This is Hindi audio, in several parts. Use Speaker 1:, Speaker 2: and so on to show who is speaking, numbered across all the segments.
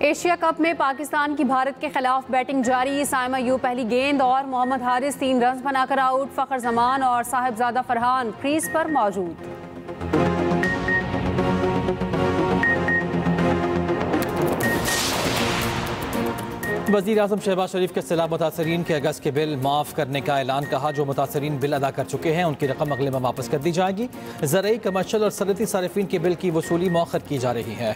Speaker 1: एशिया कप में पाकिस्तान की भारत के खिलाफ बैटिंग जारी। साइमा अयूब पहली गेंद और मोहम्मद हारिस 3 रन बनाकर आउट। फखर जमान और साहिबजादा फरहान क्रीज पर मौजूद।
Speaker 2: वज़ीर आज़म शहबाज शरीफ के सैलाब मुतासरीन के अगस्त के बिल माफ़ करने का ऐलान। कहा जो मुतासरीन बिल अदा कर चुके हैं उनकी रकम अगले माह वापस कर दी जाएगी। ज़रई, कमर्शल और सनती सारिफीन के बिल की वसूली मौखर की जा रही है।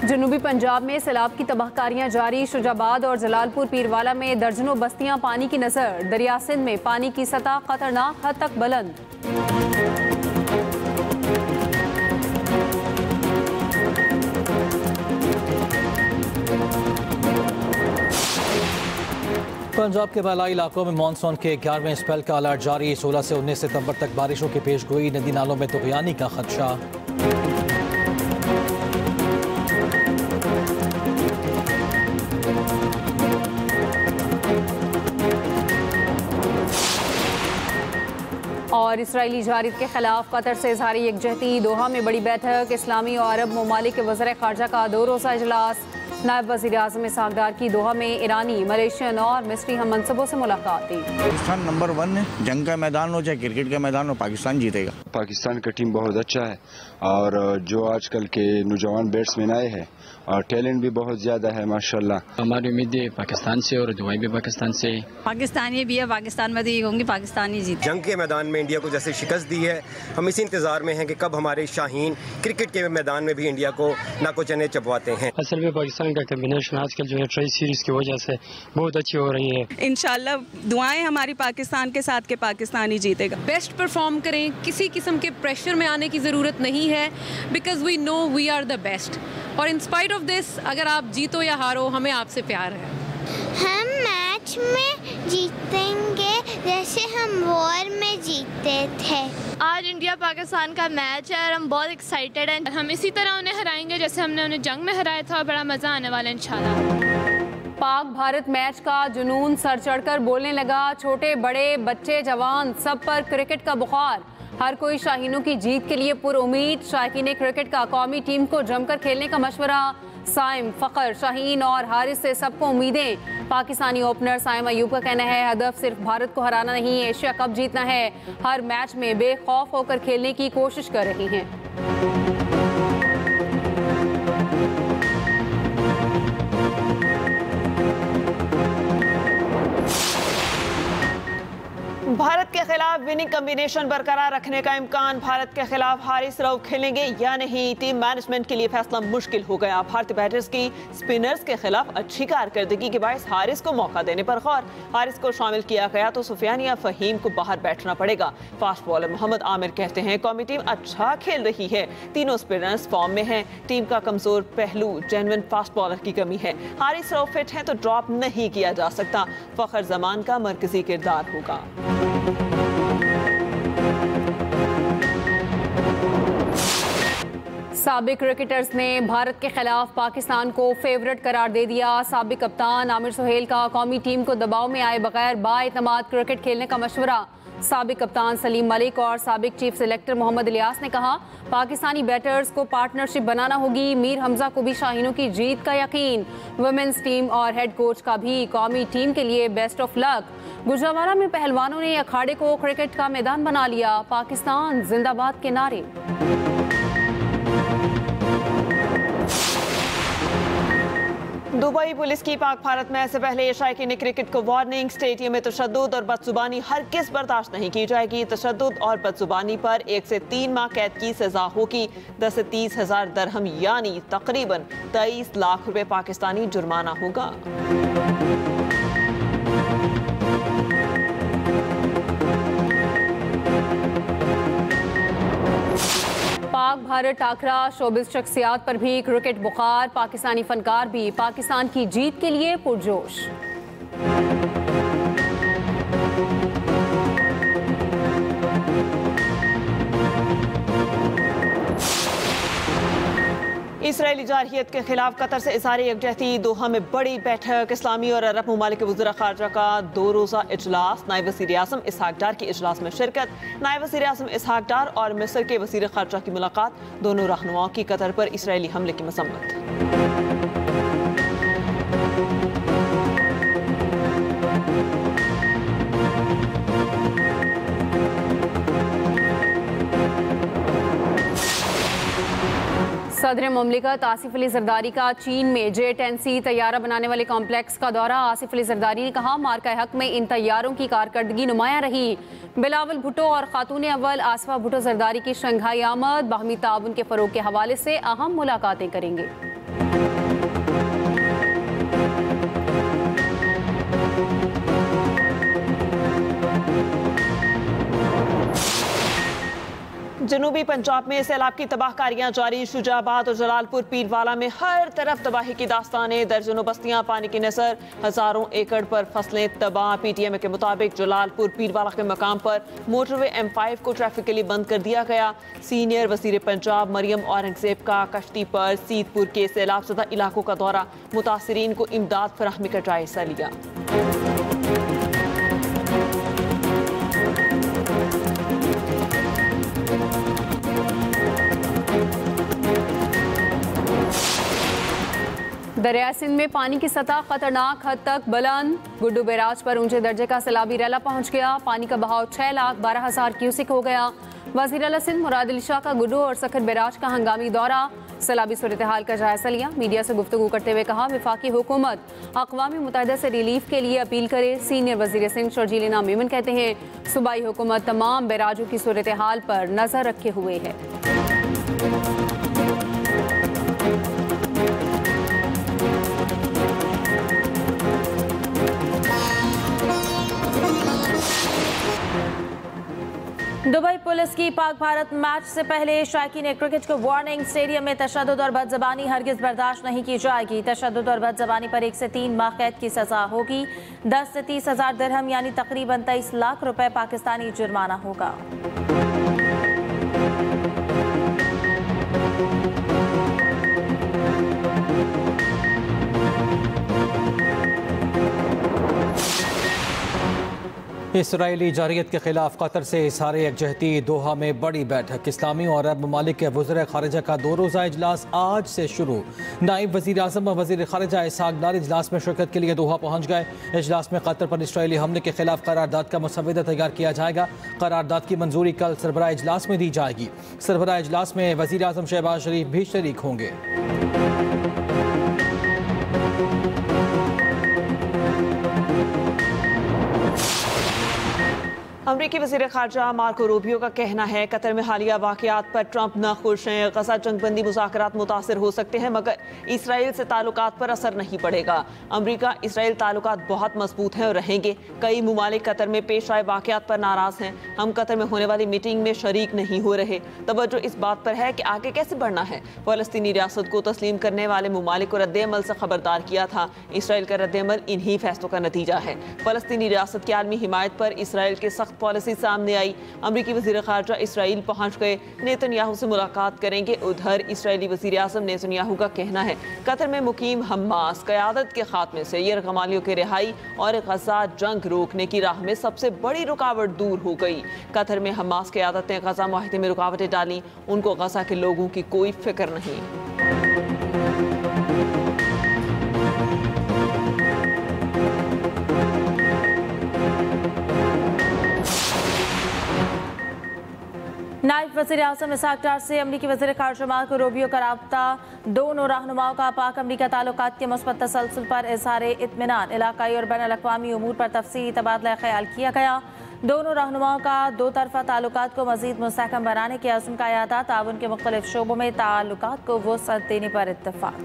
Speaker 1: जनूबी पंजाब में सैलाब की तबाहकारियां जारी। शुजाबाद और जलालपुर पीरवाला में दर्जनों बस्तियां पानी की नजर। दरिया सिंध में पानी की सतह खतरनाक हद तक बुलंद।
Speaker 2: पंजाब के बालाई इलाकों में मानसून के 11वें स्पेल का अलर्ट जारी। 16 से 19 सितंबर तक बारिशों की पेशगोई। नदी नालों में तुग़यानी का खदशा।
Speaker 1: और इसराइली जारिद के खिलाफ कतर से इजहारी यकजहती। दोहा में बड़ी बैठक। इस्लामी और अरब ममालिक के वज़ीर ख़ारजा का 2 रोज़ा इजलास। नायब वज़ीर आज़म इसहाक़ डार की दोहा में ईरानी, मलेशियन और मिस्री हम मनसबों से मुलाकात।
Speaker 3: पाकिस्तान नंबर 1 है। जंग का मैदान हो चाहे क्रिकेट का मैदान हो, पाकिस्तान जीतेगा।
Speaker 4: पाकिस्तान का टीम बहुत अच्छा है और जो आजकल के नौजवान बैट्समैन आए हैं और टैलेंट भी बहुत ज़्यादा है माशाल्लाह।
Speaker 5: हमारी उम्मीद है पाकिस्तान से और दुआएं भी पाकिस्तान से।
Speaker 6: पाकिस्तान ये भी है, पाकिस्तान में तो ये होंगी पाकिस्तान ही जीते।
Speaker 7: जंग के मैदान में इंडिया को जैसे शिकस्त दी है, हम इसी इंतजार में हैं कि कब हमारे शाहीन क्रिकेट के मैदान में भी इंडिया को नाको चने चबवाते हैं।
Speaker 5: असल में पाकिस्तान का कम्बिनेशन आजकल जो है ट्राई सीरीज की वजह से बहुत अच्छी हो रही है।
Speaker 8: इंशाल्लाह दुआएं हमारी पाकिस्तान के साथ के पाकिस्तान ही जीतेगा।
Speaker 9: बेस्ट परफॉर्म करें, किसी किस्म के प्रेशर में आने की ज़रूरत नहीं है, because we know we are the best. और इन स्पाइट ऑफ दिस, अगर आप जीतो या हारो, हमें आपसे प्यार है।
Speaker 10: हम मैच में जीतेंगे जैसे हम वॉर में जीते थे।
Speaker 11: आज इंडिया पाकिस्तान का मैच है और हम बहुत एक्साइटेड हैं। हम इसी तरह उन्हें हराएंगे जैसे हमने उन्हें जंग में हराया था। बड़ा मज़ा आने वाला है इंशाल्लाह।
Speaker 1: पाक भारत मैच का जुनून सर चढ़कर बोलने लगा। छोटे बड़े बच्चे जवान सब पर क्रिकेट का बुखार। हर कोई शाहीनों की जीत के लिए पुरुमीद। शाहीन क्रिकेट का कौमी टीम को जमकर खेलने का मशवरा। साइम, फ़खर, शाहीन और हारिस से सबको उम्मीदें। पाकिस्तानी ओपनर साइम अयूब का कहना है हदफ सिर्फ भारत को हराना नहीं, एशिया कप जीतना है। हर मैच में बेखौफ होकर खेलने की कोशिश कर रही हैं।
Speaker 8: भारत के खिलाफ विनिंग कॉम्बिनेशन बरकरार रखने का इम्कान। भारत के खिलाफ हारिस रऊफ खेलेंगे या नहीं, टीम मैनेजमेंट के लिए फैसला मुश्किल हो गया। भारतीय बैटर्स की स्पिनर्स के खिलाफ अच्छी कारकर्दगी के बायस हारिस को मौका देने पर गौर। हारिस को शामिल किया गया तो सुफियान या फहीम को बाहर बैठना पड़ेगा। फास्ट बॉलर मोहम्मद आमिर कहते हैं कौमी टीम अच्छा खेल रही है, तीनों स्पिनर्स फॉर्म में हैं। टीम का कमजोर पहलू जेन्युइन फास्ट बॉलर की कमी है। हारिस रऊफ फिट है तो ड्रॉप नहीं किया जा सकता। फखर जमान का मरकजी किरदार होगा।
Speaker 1: साबिक क्रिकेटर्स ने भारत के खिलाफ पाकिस्तान को फेवरेट करार दे दिया। साबिक कप्तान आमिर सुहेल का कौमी टीम को दबाव में आए बगैर बाएतमाद क्रिकेट खेलने का मशवरा। साबिक कप्तान सलीम मलिक और साबिक चीफ सिलेक्टर मोहम्मद इलियास ने कहा पाकिस्तानी बैटर्स को पार्टनरशिप बनाना होगी। मीर हमजा को भी शाहीनों की जीत का यकीन। वुमेन्स टीम और हेड कोच का भी कौमी टीम के लिए बेस्ट ऑफ लक। गुजरावाला में पहलवानों ने अखाड़े को क्रिकेट का मैदान बना लिया। पाकिस्तान जिंदाबाद के नारे।
Speaker 8: दुबई पुलिस की पाक भारत मैच से पहले शायकीन क्रिकेट को वार्निंग। स्टेडियम में तशद्दुद और बदजुबानी हरगिज़ बर्दाश्त नहीं की जाएगी। तशद्दुद और बदजुबानी पर 1 से 3 माह कैद की सजा होगी। 10 से 30 हज़ार दरहम यानी तकरीबन 23 लाख रुपए पाकिस्तानी जुर्माना होगा।
Speaker 1: पाक भारत टाकरा, शोबिस शख्सियात पर भी क्रिकेट बुखार। पाकिस्तानी फनकार भी पाकिस्तान की जीत के लिए पुरजोश।
Speaker 8: इसराइली जारहियत के खिलाफ कतर से इज़हार यकजहती। दोहा में बड़ी बैठक। इस्लामी और अरब ममालिक के वज़ीर ख़ारजा का 2 रोज़ा इजलास। नायब वज़ीर आज़म इसहाक डार की इजलास में शिरकत। नायब वज़ीर आज़म इसहाक डार और मिस्र के वज़ीर ख़ारजा की मुलाकात। दोनों रहनुमाओं की कतर पर इसराइली हमले की मसम्मत।
Speaker 1: सदर मुमलिकत आसिफ अली जरदारी का चीन में J-10C तैयारा बनाने वाले कॉम्प्लेक्स का दौरा। आसिफ अली जरदारी ने कहा, मार्का हक में इन तैयारों की कारकर्दगी नुमाया रही। बिलावल भुट्टो और खातून अव्वल आसफा भुट्टो जरदारी की शंघाई आमद। बाहमी ताउन के फरोग के हवाले से अहम मुलाकातें करेंगे।
Speaker 8: जनूबी पंजाब में सैलाब की तबाहकारियां जारी। शुजाबाद और जलालपुर पीरवाला में हर तरफ तबाही की दास्तानें। दर्जनों बस्तियां पानी की नजर। हजारों एकड़ पर फसलें तबाह। PTM के मुताबिक जलालपुर पीरवाला के मकाम पर मोटरवे M5 को ट्रैफिक के लिए बंद कर दिया गया। सीनियर वजीर पंजाब मरियम औरंगजेब का कश्ती पर सीतपुर के सैलाब ज़दा इलाकों का दौरा। मुतासरीन को इमदाद फराहमी का जायजा लिया।
Speaker 1: दरिया सिंध में पानी की सतह खतरनाक हद तक बुलंद। गुड्डू बैराज पर ऊंचे दर्जे का सैलाबी रैला पहुंच गया। पानी का बहाव 6,12,000 क्यूसिक हो गया। वज़ीर आला सिंध मुराद अली शाह का गुड्डू और सखर बैराज का हंगामी दौरा। सैलाबी सूरत हाल का जायजा लिया। मीडिया से गुफ्तगू करते हुए कहा, वफाकी हुकूमत अक़वाम मुत्तहिदा से रिलीफ के लिए अपील करे। सीनियर वज़ीर सिंध शर्जील इनाम मेमन कहते हैं, सूबाई हुकूमत तमाम बैराजों की सूरत हाल पर नजर रखे हुए है।
Speaker 12: दुबई पुलिस की पाक भारत मैच से पहले शायकीन क्रिकेट को वार्निंग। स्टेडियम में तशद्दुद और बदज़बानी हरगिज़ बर्दाश्त नहीं की जाएगी। तशद्दुद और बदज़बानी पर 1 से 3 माह कैद की सज़ा होगी। 10 से 30,000 दिरहम यानी तकरीबन 23 लाख रुपए पाकिस्तानी जुर्माना होगा।
Speaker 2: इसराइली जारहियत के खिलाफ कतर से इज़हार यकजहती। दोहा में बड़ी बैठक। इस्लामी और अरब ममालिक के वज़ीर ख़ारिजा का 2 रोज़ा इजलास आज से शुरू। नायब वज़ीर आज़म और वज़ीर ख़ारिजा इसहाक डार इजलास में शिरकत के लिए दोहा पहुँच गए। इजलास में कतर पर इसराइली हमले के खिलाफ करारदाद का मुसव्वदा तैयार किया जाएगा। करारदाद की मंजूरी कल सरबराह इजलास में दी जाएगी। सरबराह इजलास में वज़ीर आज़म शहबाज शरीफ भी शरीक होंगे।
Speaker 8: अमरीकी वज़ीर ख़ारजा मार्को रूबियो का कहना है, कतर में हालिया वाक़यात पर ट्रंप न खुश हैं। गज़ा जंगबंदी मुज़ाकरात मुतासिर हो सकते हैं मगर इसराइल से ताल्लुकात पर असर नहीं पड़ेगा। अमरीका इसराइल ताल्लुकात बहुत मजबूत हैं और रहेंगे। कई मुमालिक कतर में पेश आए वाक़यात पर नाराज़ हैं। हम कतर में होने वाली मीटिंग में शरीक नहीं हो रहे। तवज्जो इस बात पर है कि आगे कैसे बढ़ना है। फ़लस्तीनी रियासत को तस्लीम करने वाले मुमालिक को रद्द-ए-अमल से खबरदार किया था। इसराइल का रद्द-ए-अमल इन्हीं फैसलों का नतीजा है। फ़लस्तीनी रियासत की आलमी हिमायत पर इसराइल के सख्त पॉलिसी सामने आई। अमरीकी वज़ीर ख़ारजा इसराइल पहुंच गए। नेतन्याहू से मुलाकात करेंगे। उधर इसराइली वज़ीर आज़म नेतन्याहू का कहना है, कतर में मुकीम हमास क़यादत के खात्मे से यरग़मालियों की रिहाई और गज़ा जंग रोकने की राह में सबसे बड़ी रुकावट दूर हो गई। कतर में हमास क़यादत ने गज़ा मुआहिदे में रुकावटें डाली। उनको गज़ा के लोगों की कोई फिक्र नहीं।
Speaker 12: नायब वज़ीर आज़म इसहाक डार से अमरीकी वज़ीर ख़ारजा मार्को रूबियो का राब्ता। दोनों रहनुमाओं का पाक अमरीका ताल्लुकात के मुस्बत तसलसल पर इज़हार इत्मीनान, इलाकाई और बैनुल अक़वामी उमूर पर तफ़सीली तबादला ख़याल किया गया। दोनों रहनुमाओं का दो तरफ़ा ताल्लुकात को मज़ीद मुस्तहकम बनाने के अज़्म का यादा। ताउन के मुख्तलिफ शोबों में ताल्लुकात को वुसअत देने पर इत्तफ़ाक़।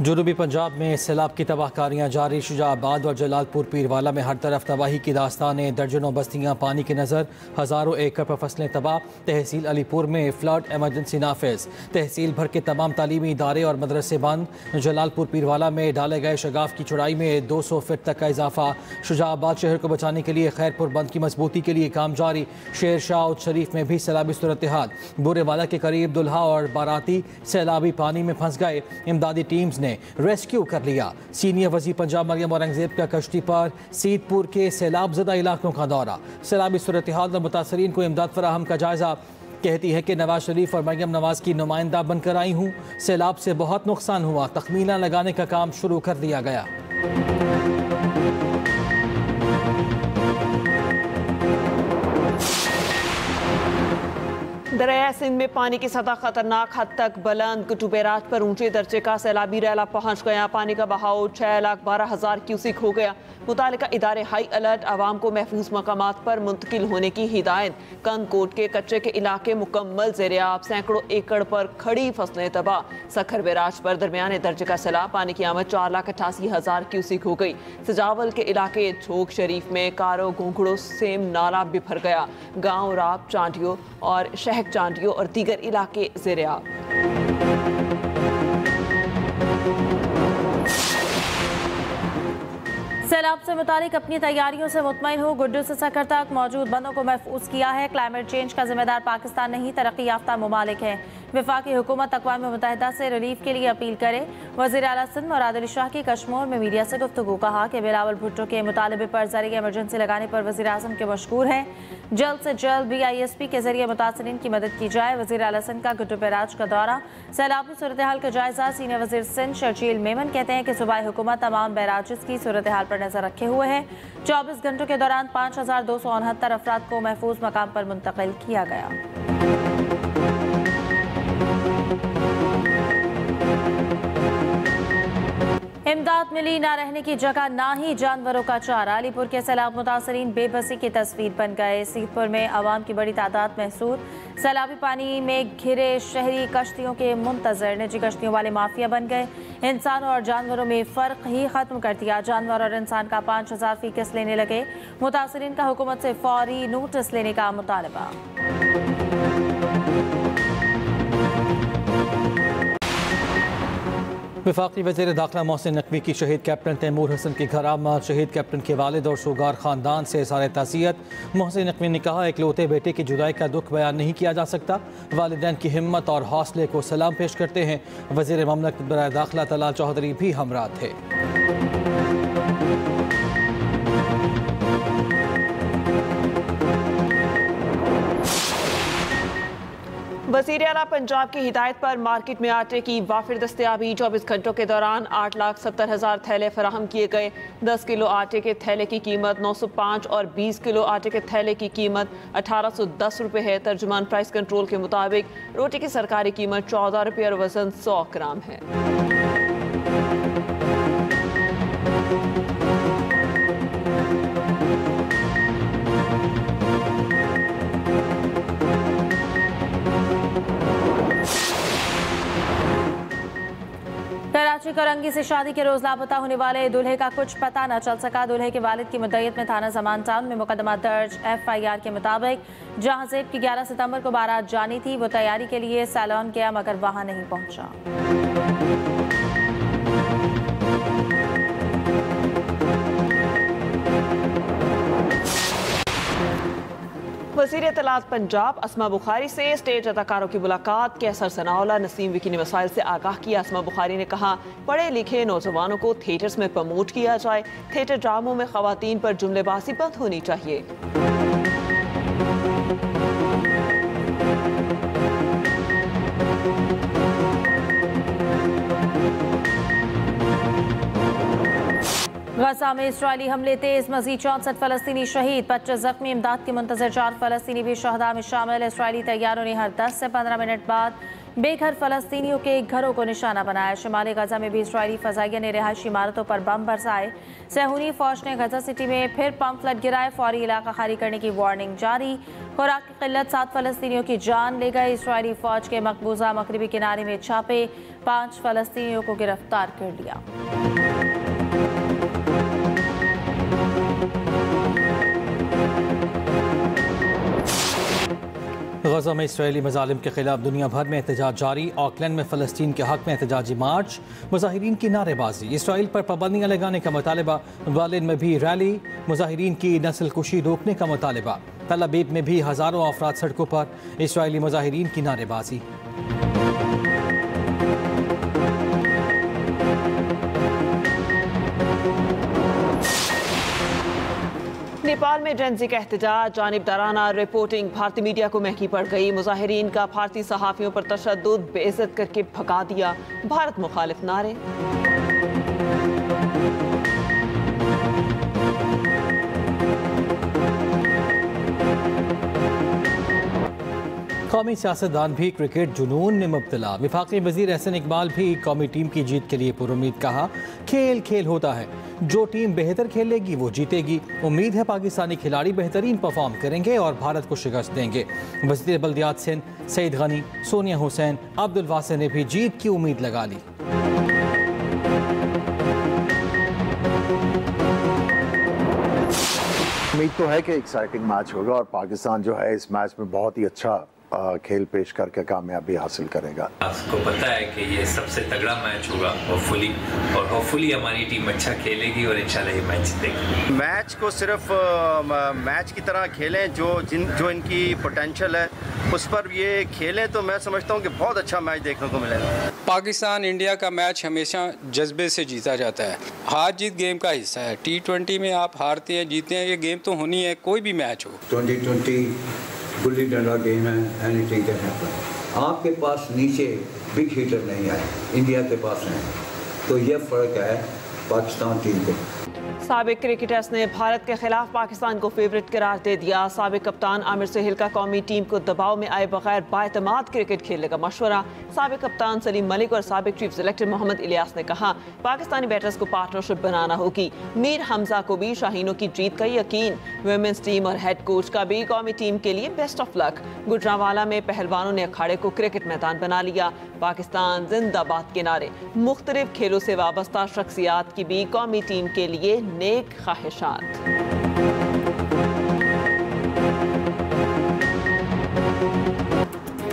Speaker 2: जुनूबी पंजाब में सैलाब की तबाहकारियाँ जारी। शुजाबाद और जलालपुर पीरवाला में हर तरफ तबाही की दास्तानें। दर्जनों बस्तियाँ पानी की नज़र, हज़ारों एकड़ पर फसलें तबाह। तहसील अलीपुर में फ्लड एमरजेंसी नाफिज। तहसील भर के तमाम तालीमी इदारे और मदरसे बंद। जलालपुर पीरवाला में डाले गए शगाफ की चौड़ाई में 200 फीट तक का इजाफा। शुजाबाद शहर को बचाने के लिए खैरपुर बंद की मजबूती के लिए काम जारी। शेर शाह और शरीफ में भी सैलाबी सूरत हाल। बुरेवाला के करीब दुल्हा और बाराती सैलाबी पानी में फंस गए। इमदादी टीम्स ने रेस्क्यू कर लिया। सीनियर वज़ीर पंजाब मरियम औरंगजेब का कश्ती पर सीतपुर के सैलाब ज़दा इलाकों का दौरा। सैलाबी सूरत हाल और मुतासरीन को इमदाद फराहम का जायजा। कहती है कि नवाज शरीफ और मरियम नवाज की नुमाइंदा बनकर आई हूँ। सैलाब से बहुत नुकसान हुआ, तखमीना लगाने का काम शुरू कर दिया गया।
Speaker 8: दरिया सिंध में पानी की सतह खतरनाक हद तक बुलंद। कुटु बैराज पर ऊंचे दर्जे का सैलाबी रैला पहुंच गया। पानी का बहाव 6,12,000 क्यूसिक हो गया। मुतालिका इदारे हाई अलर्ट, आवाम को महफूज मकामात पर मुंतकिल होने की हिदायत। कंदकोट के कच्चे के इलाके मुकम्मल ज़ेर-ए-आब, सैकड़ों एकड़ पर खड़ी फसलें तबाह। सखर बैराज पर दरमियाने दर्जे का सैलाब, पानी की आमद 4,88,000 क्यूसिक हो गई। सजावल के इलाके छोक शरीफ में कारो गोंगड़ो सेम नाला बिफर गया। गाँव राब, चांटियों और शहक चांटियों और दीगर इलाके ज़ेर-ए-आब।
Speaker 12: सैलाब से मुतालिक अपनी तैयारियों से मुतमईन हो। गुड्डू से सखर तक मौजूद बंदों को महफूज किया है। क्लाइमेट चेंज का जिम्मेदार पाकिस्तान नहीं, तरक्की याफ्ता ममालिक है। वफाकी हुकूमत अक़वाम मुत्तहिदा से रिलीफ के लिए अपील करे। वज़ीर आला सिंध मुराद अली शाह की कश्मीर में मीडिया से गुफ्तगू। कहा कि बिलावल भुट्टो के मुतालबे पर ज़रिए इमरजेंसी लगाने पर वज़ीर आज़म के मशकूर हैं। जल्द से जल्द BISP के जरिए मुतासरीन की मदद की जाए। वज़ीर आला सिंध का गुड्डू बैराज का दौरा, सैलाबी सूरत हाल का जायजा। सीनियर वज़ीर सिंध शर्जील मेमन कहते हैं कि सूबाई हुकूमत तमाम बैराजेस की सूरत हाल पर नजर रखे हुए है। 24 घंटों के दौरान 5,269 अफराद को महफूज मकाम पर मुंतकिल किया गया। इमदाद मिली, ना रहने की जगह, ना ही जानवरों का चारा। अलीपुर के सैलाब मुतासरीन बेबसी की तस्वीर बन गए। सीतपुर में आवाम की बड़ी तादाद महसूस। सैलाबी पानी में घिरे शहरी कश्तियों के मुंतजर, निजी कश्तियों वाले माफिया बन गए। इंसानों और जानवरों में फ़र्क ही ख़त्म कर दिया। जानवर और इंसान का 5,000 फी किस्त लेने लगे। मुतासरीन का हुकूमत से फौरी नोटिस लेने का मुतालबा।
Speaker 2: वफाकी वज़ीर दाखिला मोहसिन नकवी की शहीद कैप्टन तैमूर हसन के घर आमद। शहीद कैप्टन के वालिद और शोगार ख़ानदान से इज़हार ताज़ियत। मोहसिन नकवी ने कहा, इकलौते बेटे की जुदाई का दुख बयान नहीं किया जा सकता। वालिदैन की हिम्मत और हौसले को सलाम पेश करते हैं। वज़ीर ममलकत बराए दाखिला तलाल चौधरी भी हमरा थे।
Speaker 8: वज़ीर आला पंजाब की हिदायत पर मार्केट में आटे की वाफिर दस्तयाबी। 24 घंटों के दौरान 8,70,000 थैले फराहम किए गए। 10 किलो आटे के थैले की कीमत 905 और 20 किलो आटे के थैले की कीमत 1,810 रुपये है। तर्जुमान प्राइस कंट्रोल के मुताबिक रोटी की सरकारी कीमत 14 रुपये और वजन 100 ग्राम है।
Speaker 12: कराची करंगी से शादी के रोज लापता होने वाले दूल्हे का कुछ पता न चल सका। दूल्हे के वालिद की मुद्दत में थाना ज़मान टाउन में मुकदमा दर्ज। FIR के मुताबिक जहां ज़ेब की 11 सितंबर को बारात जानी थी, वो तैयारी के लिए सैलून गया मगर वहां नहीं पहुंचा।
Speaker 8: वज़ीर इत्तलात पंजाब अस्मा बुखारी से स्टेज अदाकारों की मुलाकात। कैसर सनाउल्लाह, नसीम विकी ने मसाइल से आगाह किया। अस्मा बुखारी ने कहा, पढ़े लिखे नौजवानों को थिएटर्स में प्रमोट किया जाए। थिएटर ड्रामों में ख़वातीन पर जुमलेबाजी बंद होनी चाहिए।
Speaker 12: गजा में इस्राइली हमले तेज, मजीद 64 फलस्तीनी शहीद, 25 जख्मी। इमदाद के मुंतजर 4 फलस्तीनी भी शहदा में शामिल। इस्राइली तैयारों ने हर 10 से 15 मिनट बाद बेघर फलस्तीनियों के घरों को निशाना बनाया। शुमाली गजा में भी इजरायली फजाइया ने रिहायशी इमारतों पर बम बरसाए। सहूनी फौज ने गजा सिटी में फिर पंप फ्लड गिराए। फौरी इलाका खाली करने की वार्निंग जारी। खुराक की किल्लत 7 फलस्तीनियों की जान ले गए। इजरायली फौज के मकबूजा मगरबी किनारे में छापे, 5 फलस्तीनियों को गिरफ्तार कर लिया।
Speaker 2: गजा में इसराइली मजालिम के खिलाफ दुनिया भर में एहतजाज जारी। ऑकलैंड में फ़लस्तीन के हक में एहतजाजी मार्च, मुजाहिरीन की नारेबाजी। इसराइल पर पाबंदियाँ लगाने का मुतालबा। बर्लिन में भी रैली, मुजाहिरीन की नस्ल कुशी रोकने का मुतालबा। तल अबीब में भी हज़ारों अफराद सड़कों पर, इसराइली मुजाहिरीन की नारेबाजी।
Speaker 8: नेपाल में जेंजी का एहतजाज, जानिबदाराना रिपोर्टिंग भारतीय मीडिया को महंगी पड़ गई। मुजाहिरीन का भारतीय सहाफ़ियों पर तशद्दुद, बेइज्जत करके भगा दिया। भारत मुखालिफ नारे।
Speaker 2: कौमी सियासतदान भी क्रिकेट जुनून में मुब्तला। वफाकी वज़ीर एहसन इकबाल भी कौमी टीम की जीत के लिए पुरुम्मीद। कहा, खेल खेल होता है, जो टीम बेहतर खेलेगी वो जीतेगी। उम्मीद है पाकिस्तानी खिलाड़ी बेहतरीन परफॉर्म करेंगे और भारत को शिकस्त देंगे। वज़ीर बल्दियात सिंध सईद गनी, सोनिया हुसैन, अब्दुल वासे ने भी जीत की उम्मीद लगा ली।
Speaker 13: उम्मीद तो है कि एक्साइटिंग मैच होगा और पाकिस्तान जो है इस मैच में बहुत ही अच्छा खेल पेश करके कामयाबी हासिल करेगा।
Speaker 14: आपको पता है कि ये सबसे तगड़ा मैच होगा होपफुली हमारी टीम अच्छा खेलेगी और इंशाल्लाह ये मैच जीतेगी।
Speaker 15: मैच को सिर्फ मैच की तरह खेलें, जो इनकी पोटेंशियल है उस पर ये खेलें तो मैं समझता हूँ कि बहुत अच्छा मैच देखने को मिलेगा।
Speaker 16: पाकिस्तान इंडिया का मैच हमेशा जज्बे से जीता जाता है। हार जीत गेम का हिस्सा है। T20 में आप हारते हैं जीतते हैं, ये गेम तो होनी है, कोई भी मैच हो।
Speaker 17: 2020 गुल्ली डंडा गेम है, एनीथिंग कैन हैपन। आपके पास नीचे बिग हिटर नहीं है, इंडिया के पास है, तो ये फ़र्क है पाकिस्तान टीम को।
Speaker 8: साबिक क्रिकेटर्स ने भारत के खिलाफ पाकिस्तान को फेवरेट करार दे दिया। साबिक कप्तान आमिर सुहेल का कौमी टीम को दबाव में आए बगैर बाएतमाद क्रिकेट खेलने का मशवरा। साबिक कप्तान सलीम मलिक और साबिक चीफ सिलेक्टर मोहम्मद इलियास ने कहा, पाकिस्तानी बैटर्स को पार्टनरशिप बनाना होगी। मीर हमजा को भी शाहीनों की जीत का यकीन। वुमेन्स टीम और हेड कोच का भी कौमी टीम के लिए बेस्ट ऑफ लक। गुजरांवाला में पहलवानों ने अखाड़े को क्रिकेट मैदान बना लिया। पाकिस्तान जिंदाबाद के नारे। मुख्तलिफ खेलों से वाबस्ता शख्सियात की भी कौमी टीम के लिए नेक ख्वाहिशात।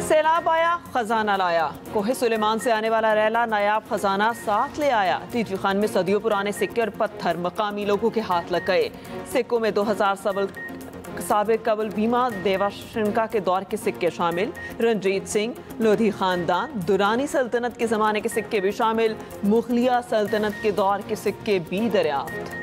Speaker 8: सैलाब आया, खजाना लाया। कोहे सुलेमान से आने वाला रैला नायाब खजाना साथ ले आया। टीटी खान में सदियों पुराने सिक्के और पत्थर मकामी लोगों के हाथ लग गए। सिक्कों में 2000 साबिक कबल भीमा देवाशंका के दौर के सिक्के शामिल। रंजीत सिंह लोधी खानदान दुरानी सल्तनत के ज़माने के सिक्के भी शामिल। मुगलिया सल्तनत के दौर के सिक्के भी दरियाफ्त।